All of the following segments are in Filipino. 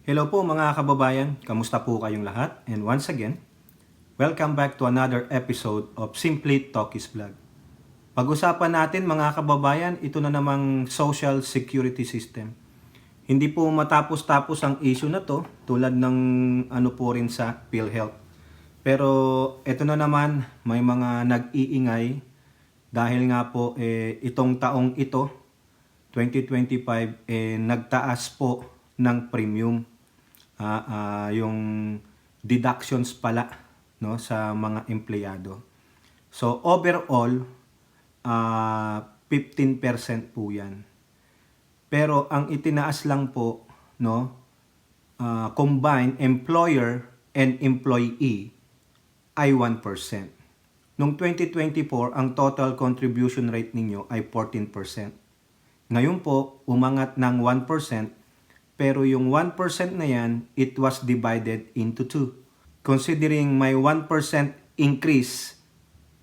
Hello po mga kababayan, kamusta po kayong lahat? And once again, welcome back to another episode of Simply Talkies Vlog. Pag-usapan natin mga kababayan, ito na namang social security system. Hindi po matapos-tapos ang issue na to tulad ng ano po rin sa PhilHealth. Pero ito na naman, may mga nag-iingay dahil nga po itong taong ito, 2025, nagtaas po ng premium. Yung deductions pala, no, sa mga empleyado. So overall 15% po 'yan. Pero ang itinaas lang po, no, combined employer and employee ay 1%. Noong 2024, ang total contribution rate ninyo ay 14%. Ngayon po, umangat ng 1%. Pero yung 1% na yan, it was divided into 2. Considering may 1% increase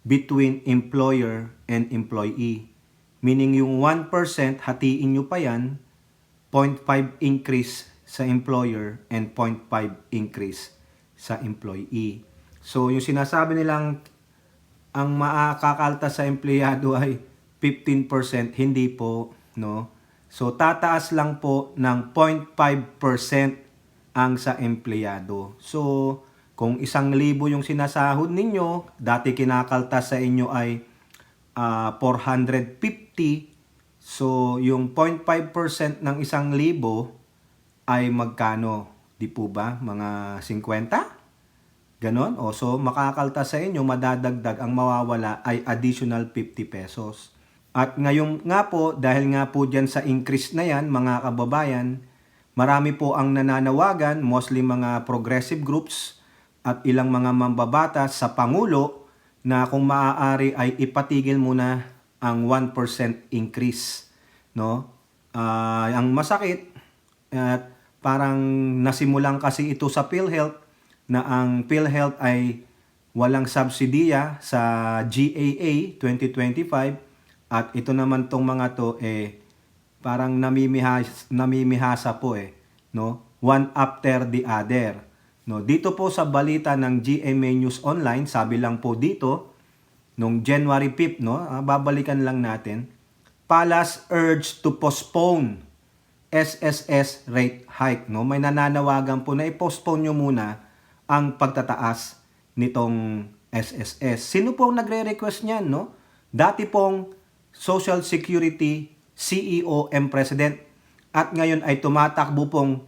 between employer and employee. Meaning yung 1%, hatiin nyo pa yan, 0.5 increase sa employer and 0.5 increase sa employee. So yung sinasabi nilang ang makakakalta sa empleyado ay 15%, hindi po, no? So, tataas lang po ng 0.5% ang sa empleyado. So, kung 1,000 yung sinasahod ninyo, dati kinakaltas sa inyo ay 450. So, yung 0.5% ng 1,000 ay magkano? Di po ba? Mga 50? Ganon? O, so, makakaltas sa inyo, madadagdag, ang mawawala ay additional 50 pesos. At ngayon nga po, dahil nga po dyan sa increase na yan, mga kababayan, marami po ang nananawagan, mostly mga progressive groups at ilang mga mambabatas sa Pangulo na kung maaari ay ipatigil muna ang 1% increase. No? Ang masakit, at parang nasimulan kasi ito sa PhilHealth, na ang PhilHealth ay walang subsidiya sa GAA 2025. At ito naman tong mga to parang namimihasa po no? One after the other. No, dito po sa balita ng GMA News Online, sabi lang po dito nung January 5, no? Babalikan lang natin. Palace urged to postpone SSS rate hike, no? May nananawagan po na i-postpone nyo muna ang pagtataas nitong SSS. Sino po nagre-request niyan, no? Dati pong Social Security CEO and President at ngayon ay tumatakbo pong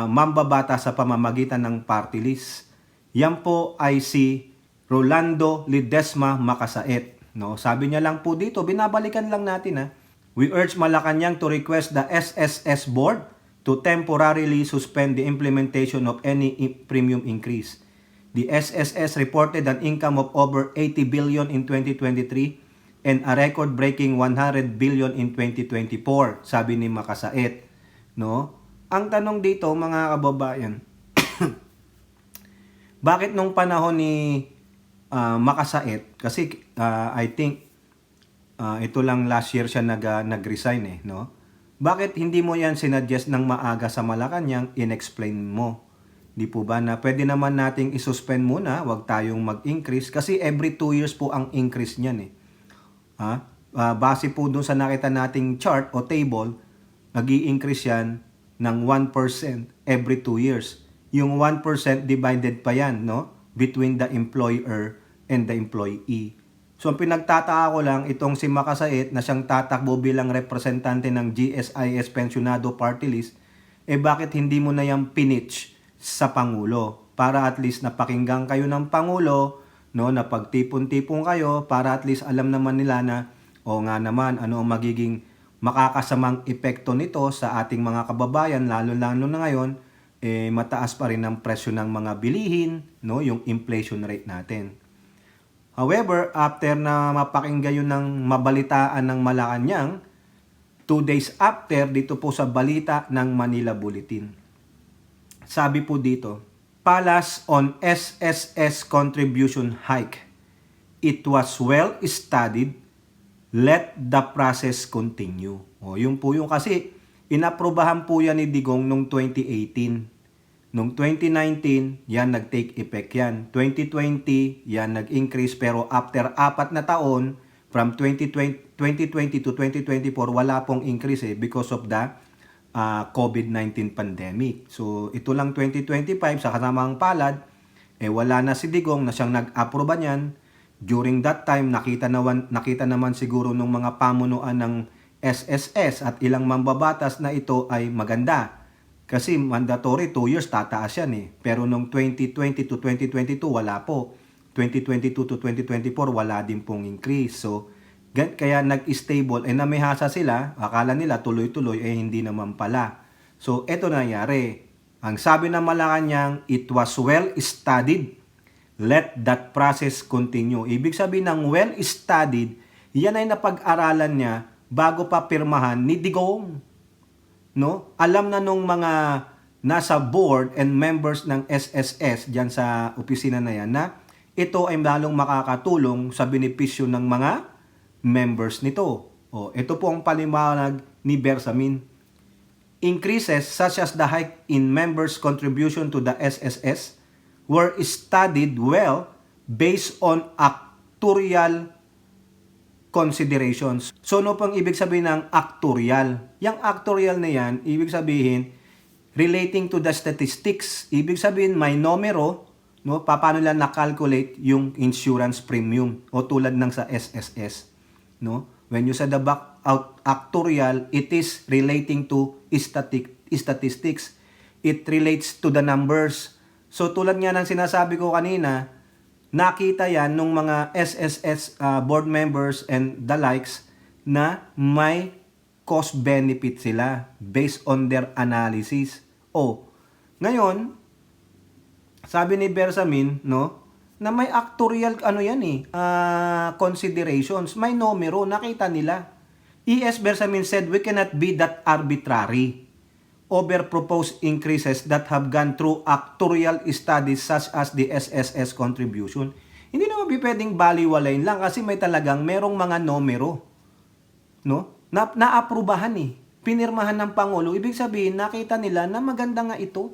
mambabata sa pamamagitan ng party list. Yan po ay si Rolando Ledesma Makasait. No? Sabi niya lang po dito, binabalikan lang natin. We urge Malacanang to request the SSS Board to temporarily suspend the implementation of any premium increase. The SSS reported an income of over 80 billion in 2023 and a record-breaking 100 billion in 2024, sabi ni Makasait. No? Ang tanong dito, mga kababayan, bakit nung panahon ni Makasait, kasi I think ito lang last year siya nag-resign no? Bakit hindi mo yan sinuggest ng maaga sa Malacanang, in-explain mo? Di po ba na pwede naman nating isuspend muna, wag tayong mag-increase, kasi every 2 years po ang increase niyan base po dun sa nakita nating chart o table, nag-i-increase yan ng 1% every 2 years. Yung 1% divided pa yan, no? Between the employer and the employee. So, ang pinagtataka ko lang, itong si Makasait na siyang tatakbo bilang representante ng GSIS Pensionado Party List, bakit hindi mo na yung pinitch sa Pangulo? Para at least napakinggan kayo ng Pangulo, no, na pagtipon-tipon kayo para at least alam naman nila na o nga naman ano ang magiging makakasamang epekto nito sa ating mga kababayan, lalo-lalo na ngayon mataas pa rin ang presyo ng mga bilihin, no, yung inflation rate natin. However, after na mapakinggan yun ng mabalitaan ng Malacanang, 2 days after, dito po sa balita ng Manila Bulletin, sabi po dito, Palace on SSS contribution hike. It was well studied. Let the process continue. O, yun po yung kasi inaprubahan po yan ni Digong noong 2018. Noong 2019, yan nag-take effect yan. 2020, yan nag-increase pero after 4 na taon, from 2020 to 2024, wala pong increase because of the COVID-19 pandemic. So ito lang 2025 sa kasamang palad, wala na si Digong na siyang nag-aproba niyan. During that time, nakita naman siguro ng mga pamunuan ng SSS at ilang mambabatas na ito ay maganda. Kasi mandatory 2 years tataas yan Pero nung 2020 to 2022 wala po. 2022 to 2024 wala din pong increase. So kaya nag-stable namihasa sila, akala nila tuloy-tuloy hindi naman pala. So eto nangyari. Ang sabi ng Malacanang, it was well studied. Let that process continue. Ibig sabihin ng well studied, yan ay napag-aralan niya bago pa pirmahan ni Digong. No? Alam na nung mga nasa board and members ng SSS diyan sa opisina na yan na ito ay lalong makakatulong sa benepisyo ng mga members nito. Ito po ang paliwanag ni Bersamin. Increases such as the hike in members' contribution to the SSS were studied well based on actuarial considerations. So, ano pang ibig sabihin ng actuarial? Yung actuarial na yan, ibig sabihin, relating to the statistics. Ibig sabihin, may numero, no? Paano lang na-calculate yung insurance premium o tulad ng sa SSS. No? When you say the actuarial, it is relating to statistics. It relates to the numbers. So tulad nga ng sinasabi ko kanina, nakita yan nung mga SSS board members and the likes na may cost-benefit sila based on their analysis. Ngayon, sabi ni Bersamin, no, na may actuarial considerations, may numero, nakita nila. E.S. Bersamin said, we cannot be that arbitrary over proposed increases that have gone through actuarial studies such as the SSS contribution. Hindi naman pwedeng baliwalayin lang kasi may talagang merong mga numero, no? Na-aprubahan pinirmahan ng Pangulo. Ibig sabihin, nakita nila na maganda nga ito.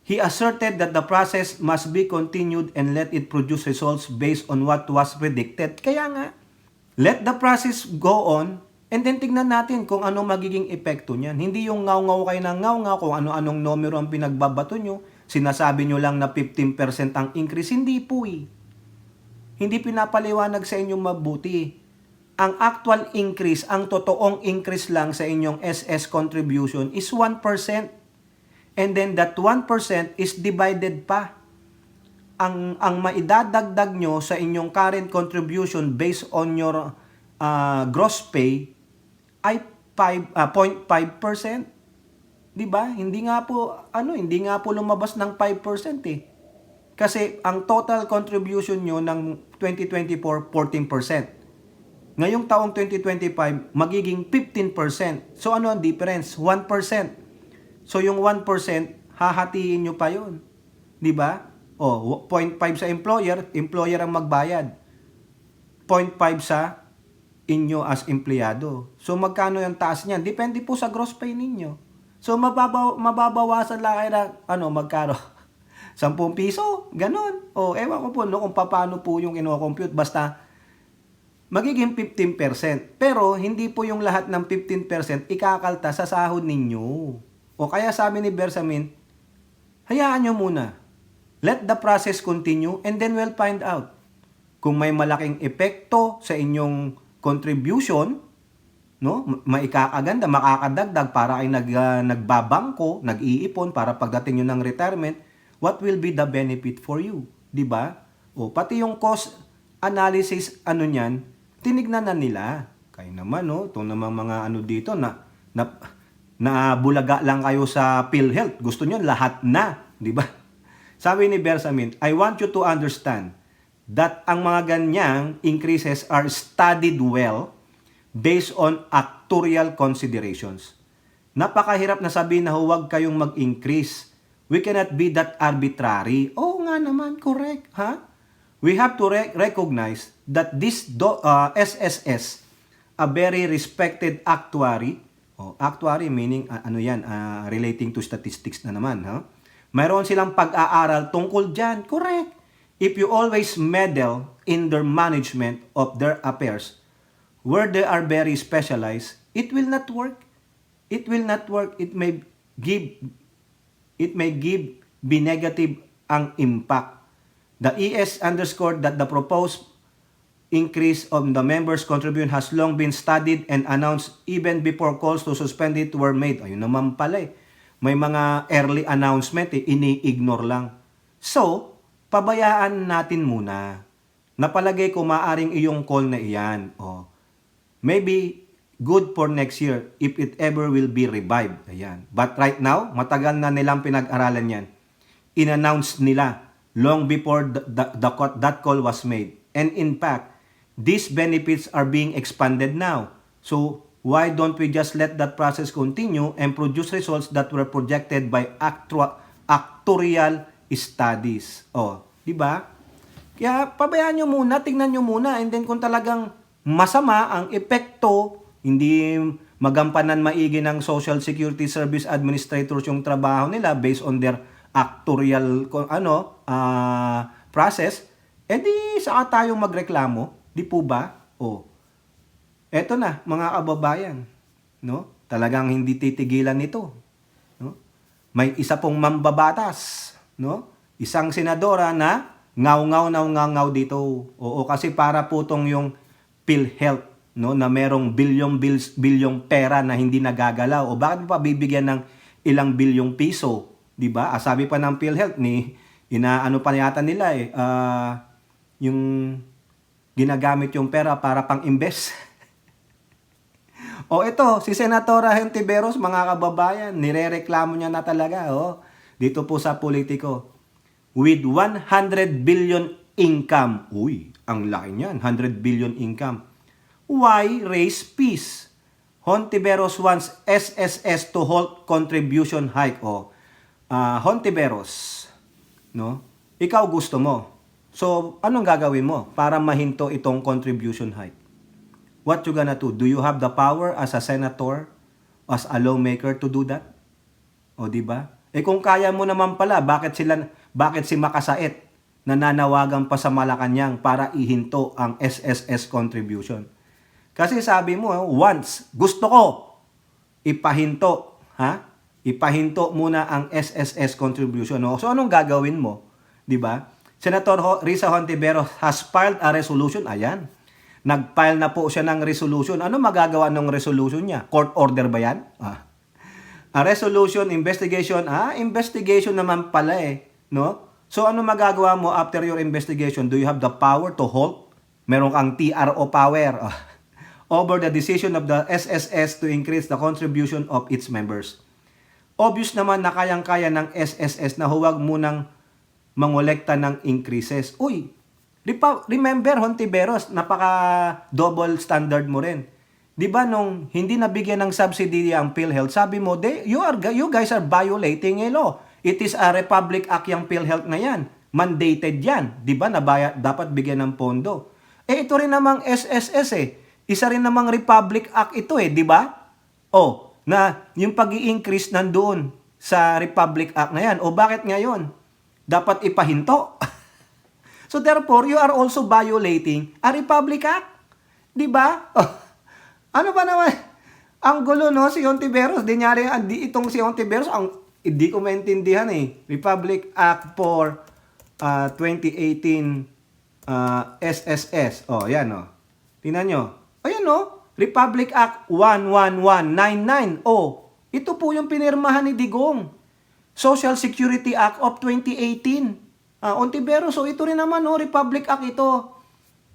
He asserted that the process must be continued and let it produce results based on what was predicted. Kaya nga, let the process go on and then tignan natin kung ano magiging epekto niyan. Hindi yung ngaw-ngaw kayo ng ngaw-ngaw kung ano-anong numero ang pinagbabato nyo. Sinasabi nyo lang na 15% ang increase. Hindi po Hindi pinapaliwanag sa inyong mabuti. Ang actual increase, ang totoong increase lang sa inyong SS contribution is 1%. And then that 1% is divided pa. Ang maidadagdag nyo sa inyong current contribution based on your gross pay ay 0.5%. 'Di ba? Hindi nga po lumabas ng 5% Kasi ang total contribution nyo ng 2024 14%. Ngayong taong 2025 magiging 15%. So ano ang difference? 1%. So yung 1%, hahatiin nyo pa yun. Di ba? 0.5 sa employer ang magbayad. 0.5 sa inyo as empleyado. So magkano yung taas niyan? Depende po sa gross pay ninyo. So mababawasan lang kayo na, magkano? 10 piso? Ganon. Ewan ko po kung paano po yung ino-compute. Basta magiging 15%. Pero hindi po yung lahat ng 15% ikakalta sa sahod ninyo. Kaya sabi ni Bersamin, hayaan nyo muna. Let the process continue and then we'll find out. Kung may malaking epekto sa inyong contribution, no, maikakaganda, makakadagdag para ay nagbabangko, nag-iipon para pagdating nyo ng retirement, what will be the benefit for you? Diba? Pati yung cost analysis, niyan, tinignan na nila. Kaya naman, ito naman mga dito na bulaga lang kayo sa PhilHealth. Gusto nyo lahat na, di ba? Sabi ni Bersamin, I want you to understand that ang mga ganyang increases are studied well based on actuarial considerations. Napakahirap na sabihin na huwag kayong mag-increase. We cannot be that arbitrary. Nga naman, correct, ha? We have to recognize that this SSS, a very respected actuary, Actuary meaning ano yan, relating to statistics na naman. Mayroon silang pag-aaral tungkol dyan. Correct. If you always meddle in their management of their affairs, where they are very specialized, it will not work. It will not work. It may be negative ang impact. The ES underscored that the proposed increase of the members' contribution has long been studied and announced even before calls to suspend it were made. Ayun naman pala eh. May mga early announcement ini-ignore lang. So, pabayaan natin muna. Napalagay ko maaring iyong call na iyan. Maybe good for next year if it ever will be revived. Ayan. But right now, matagal na nilang pinag-aralan yan. In-announce nila long before that call was made. And in fact, these benefits are being expanded now. So, why don't we just let that process continue and produce results that were projected by actuarial studies? Di ba? Kaya pabayaan nyo muna, tingnan nyo muna, and then kung talagang masama ang epekto, hindi magampanan maigi ng Social Security Service Administrators yung trabaho nila based on their actuarial process, edi saka tayong magreklamo. Di po ba? Eto na, mga kababayan. No? Talagang hindi titigilan nito. No? May isa pong mambabatas. No? Isang senadora na ngaw dito. Kasi para po tong yung PhilHealth, no? Na merong bilyong pera na hindi nagagalaw. Bakit pa bibigyan ng ilang bilyong piso? Di ba? Sabi pa ng PhilHealth, inaano pa yata nila yung ginagamit yung pera para pang-invest. Ito, si Senatora Hontiveros, mga kababayan, nirereklamo niya na talaga, dito po sa Politico. With 100 billion income, ang laki niyan, 100 billion income. Why raise fees? Hontiveros wants SSS to halt contribution hike. Hontiveros, no? Ikaw gusto mo. So, anong gagawin mo para mahinto itong contribution hike? What you gonna do? Do you have the power as a senator, as a lawmaker to do that? Di ba? Kung kaya mo naman pala, bakit si Makasait nananawagan pa sa Malacanang para ihinto ang SSS contribution? Kasi sabi mo, once gusto ko ipahinto, ipahinto muna ang SSS contribution. So anong gagawin mo? Di ba? Senator Risa Hontiveros has filed a resolution. Ayan. Nag-file na po siya ng resolution. Ano magagawa ng resolution niya? Court order ba yan? A resolution, investigation. Investigation naman pala no? So ano magagawa mo after your investigation? Do you have the power to halt? Meron kang TRO power over the decision of the SSS to increase the contribution of its members. Obvious naman na kayang-kaya ng SSS na huwag munang mangolekta ng increases. Remember, Hontiveros, napaka-double standard mo rin. Di ba nung hindi nabigyan ng subsidy ang PhilHealth, sabi mo, you guys are violating a law. It is a Republic Act yung PhilHealth na yan. Mandated yan. Di ba, dapat bigyan ng pondo. Ito rin namang SSS Isa rin namang Republic Act ito di ba? Na yung pag-i-increase nandoon sa Republic Act na yan. Bakit ngayon? Dapat ipahinto. So therefore, you are also violating a Republic Act. Di ba? Ano ba naman? Ang gulo, no? Si Hontiveros, itong si Hontiveros, hindi ko maintindihan Republic Act for 2018 SSS. Yan Tingnan nyo. Ayan Republic Act 11199. Ito po yung pinirmahan ni Digong. Social Security Act of 2018. Hontiveros, ito rin naman Republic Act ito.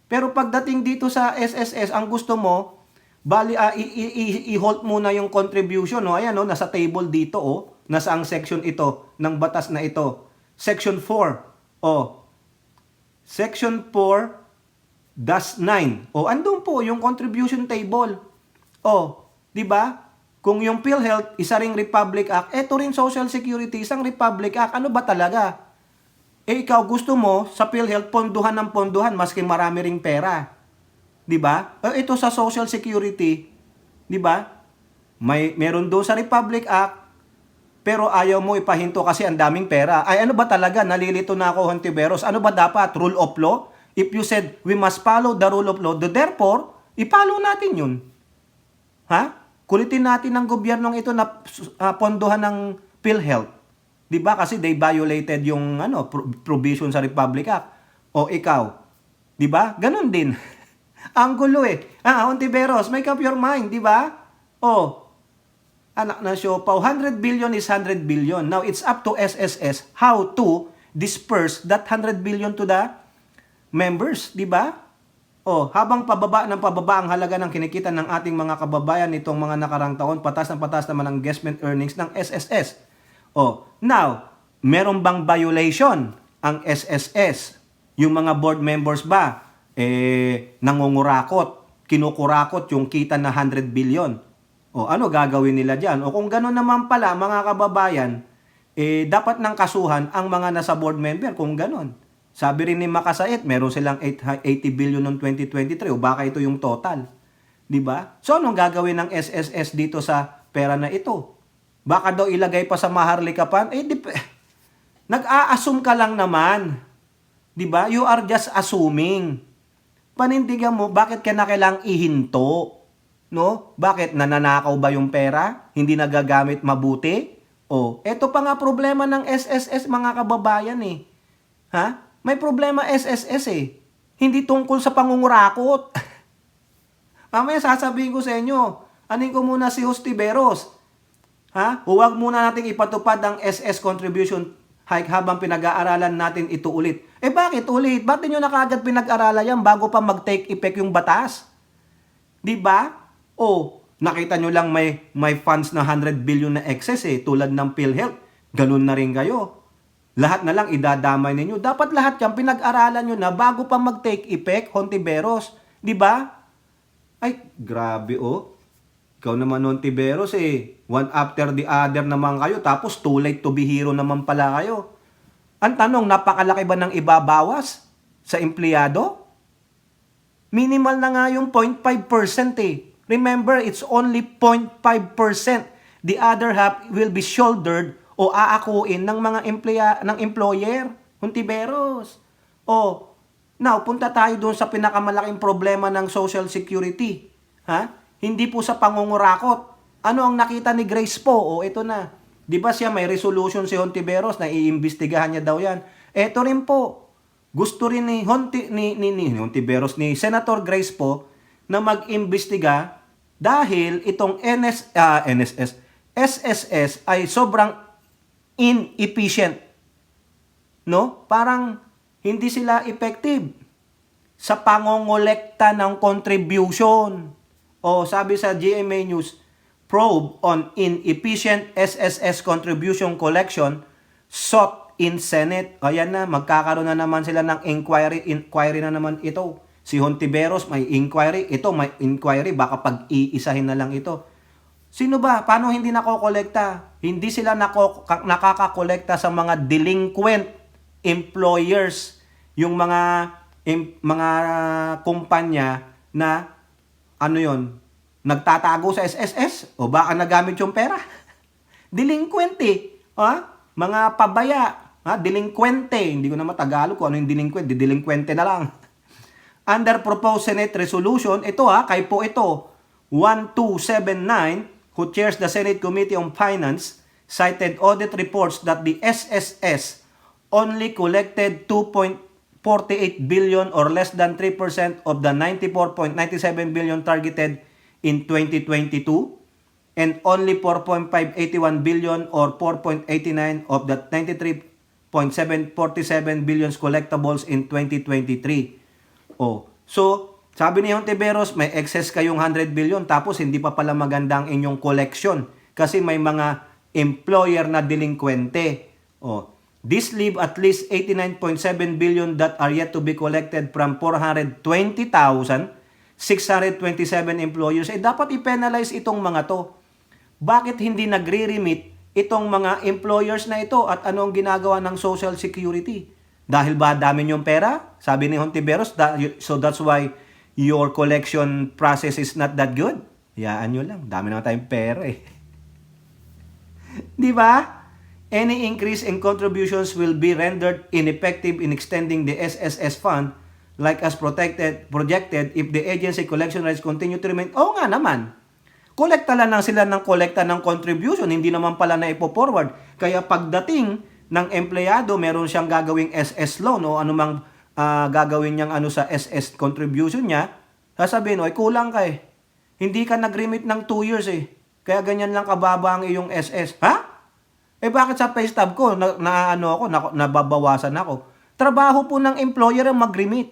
Pero pagdating dito sa SSS, ang gusto mo, i-halt muna yung contribution. Ayan nasa table dito nasa ang section ito ng batas na ito. Section 4. Section 4-9. Andun po yung contribution table. Di ba? Kung yung PhilHealth, isa ring Republic Act, eto rin Social Security, isang Republic Act. Ano ba talaga? Ikaw gusto mo sa PhilHealth ponduhan ng ponduhan maski marami ring pera. 'Di ba? Ito sa Social Security, 'di ba? Meron doon sa Republic Act, pero ayaw mo ipahinto kasi ang daming pera. Ay ano ba talaga? Nalilito na ako, Hontiveros. Ano ba dapat? Rule of law? If you said we must follow the rule of law, therefore, ipalo natin yun. Ha? Kulitin natin ng gobyernong ito na pondohan ng PhilHealth. 'Di ba? Kasi they violated yung provision sa Republic Act. O ikaw, 'di ba? Ganun din. Ang gulo eh. Hontiveros, make up your mind, 'di ba? Anak na siopaw, 100 billion is 100 billion. Now, it's up to SSS how to disperse that 100 billion to the members, di ba? Habang pababa ang halaga ng kinikita ng ating mga kababayan nitong mga nakarang taon, patas naman ang investment earnings ng SSS. Now, meron bang violation ang SSS? Yung mga board members ba, nangungurakot, kinukurakot yung kita na 100 billion? Ano gagawin nila dyan? Kung gano'n naman pala, mga kababayan, dapat nang kasuhan ang mga nasa board member kung gano'n. Sabi rin ni Makasait, meron silang 80 billion noong 2023 o baka ito yung total. Di ba? So, anong gagawin ng SSS dito sa pera na ito? Baka daw ilagay pa sa maharlikapan? Nag-a-assume ka lang naman. Di ba? You are just assuming. Panindigan mo, bakit ka na kailangang ihinto? No? Bakit? Nananakaw ba yung pera? Hindi nagagamit mabuti? Eto pa nga problema ng SSS, mga kababayan eh. Ha? May problema SSS eh. Hindi tungkol sa pangungurakot. Mamaya sasabihin ko sa inyo, anin ko muna si Hontiveros. Ha? Huwag muna nating ipatupad ang SS contribution hike habang pinag-aaralan natin ito ulit. Bakit ulit? Bakit nyo na kaagad pinag-aralan yan bago pa mag-take effect yung batas? Di ba? Nakita nyo lang may funds na 100 billion na excess tulad ng PhilHealth. Ganun na rin kayo. Lahat na lang idadamay ninyo. Dapat lahat yan pinag-aralan nyo na bago pa mag-take effect, Hontiveros. Di ba? Ay, grabe Ikaw naman, Hontiveros one after the other naman kayo. Tapos too late to be hero naman pala kayo. Ang tanong, napakalaki ba ng ibabawas sa empleyado? Minimal na nga yung 0.5% Remember, it's only 0.5%. The other half will be shouldered o aakuin ng mga employer. Hontiveros. Now, punta tayo doon sa pinakamalaking problema ng Social Security. Ha? Hindi po sa pangungurakot. Ano ang nakita ni Grace po? Ito na. Di ba siya may resolution si Hontiveros na iimbestigahan niya daw yan? Ito rin po. Gusto rin ni Hontiveros, ni Senator Grace po, na mag-imbestiga dahil itong SSS ay sobrang inefficient. No? Parang hindi sila effective sa pangongolekta ng contribution. Sabi sa GMA News, probe on inefficient SSS contribution collection sought in Senate. Ayan na, magkakaroon na naman sila ng inquiry na naman ito. Si Hontiveros may inquiry, ito may inquiry, baka pag-iisahin na lang ito. Sino ba? Paano hindi nakokolekta? Hindi sila nakakakolekta sa mga delinquent employers, yung mga kumpanya na nagtatago sa SSS o baka nagamit yung pera. Delinquent mga pabaya, delinquente. Hindi ko na matagalog kung ano yung delinquent, delinquente na lang. Under proposed Senate resolution, ito kay po ito, 1279, who chairs the Senate Committee on Finance, cited audit reports that the SSS only collected 2.48 billion or less than 3% of the 94.97 billion targeted in 2022 and only 4.581 billion or 4.89 of the 93.747 billion collectibles in 2023. So, sabi ni Hontiveros, may excess kayong 100 billion tapos hindi pa pala maganda ang inyong collection kasi may mga employer na delinquente. This leave at least 89.7 billion that are yet to be collected from 420,627 employers. Dapat i-penalize itong mga to. Bakit hindi nagre-remit itong mga employers na ito at ano ang ginagawa ng Social Security? Dahil ba dami niyong pera? Sabi ni Hontiveros, so that's why your collection process is not that good? Hayaan nyo lang. Dami naman tayong pera eh. Di ba? Any increase in contributions will be rendered ineffective in extending the SSS fund like as projected if the agency collection rates continue to remain. Oo nga naman. Kolekta lang sila ng kolekta ng contribution, hindi naman pala na ipo-forward. Kaya pagdating ng empleyado, meron siyang gagawing SS loan o anumang gagawin niyang ano sa SS contribution niya, sasabihin, oy, kulang ka eh. Hindi ka nag-remit ng 2 years eh. Kaya ganyan lang kababa ang iyong SS. Ha? Eh bakit sa pay stub ko, nababawasan ako? Trabaho po ng employer ang mag-remit.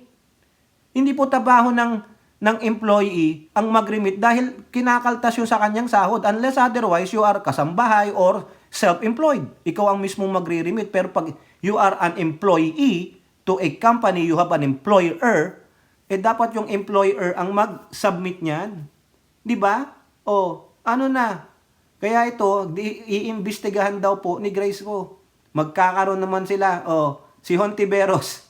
Hindi po trabaho ng employee ang mag-remit dahil kinakaltas yun sa kanyang sahod unless otherwise you are kasambahay or self-employed. Ikaw ang mismong magre-remit. Pero pag you are an employee to a company, you have an employer, eh dapat yung employer ang mag-submit niyan. Di ba? O, ano na? Kaya ito, iimbestigahan daw po ni Grace ko. Magkakaroon naman sila. O, si Hontiveros,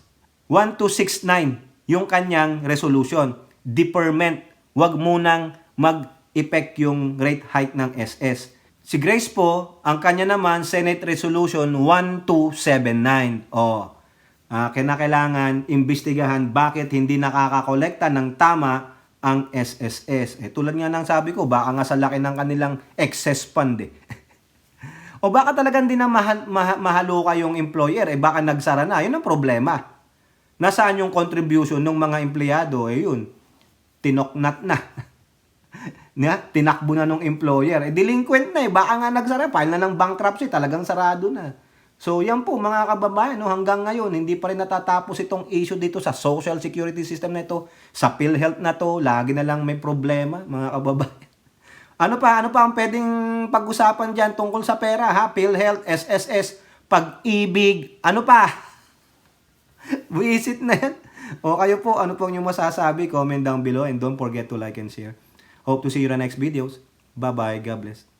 1269, yung kanyang resolution. Deferment. Huwag munang mag-effect yung rate hike ng SS. Si Grace po, ang kanya naman, Senate Resolution 1279. O, kinakailangan imbestigahan bakit hindi nakakakolekta ng tama ang SSS. Eh, tulad nga ng sabi ko, baka nga sa laki ng kanilang excess fund eh. O baka talagang din na mahaluka yung employer, eh baka nagsara na. Yun ang problema. Nasaan yung contribution ng mga empleyado? Eh yun, tinoknat na. Tinakbo na ng employer. Eh delinquent na eh, baka nga nagsara. File na ng bankruptcy, talagang sarado na. So yan po mga kababayan, no, hanggang ngayon hindi pa rin natatapos itong issue dito sa social security system na ito, sa PhilHealth na to, lagi na lang may problema mga kababayan. Ano pa ang pwedeng pag-usapan diyan tungkol sa pera ha? PhilHealth, SSS, pag-ibig, ano pa? Visit na yan. O kayo po, ano po yung masasabi? Comment down below and don't forget to like and share. Hope to see you in the next videos. Bye-bye. God bless.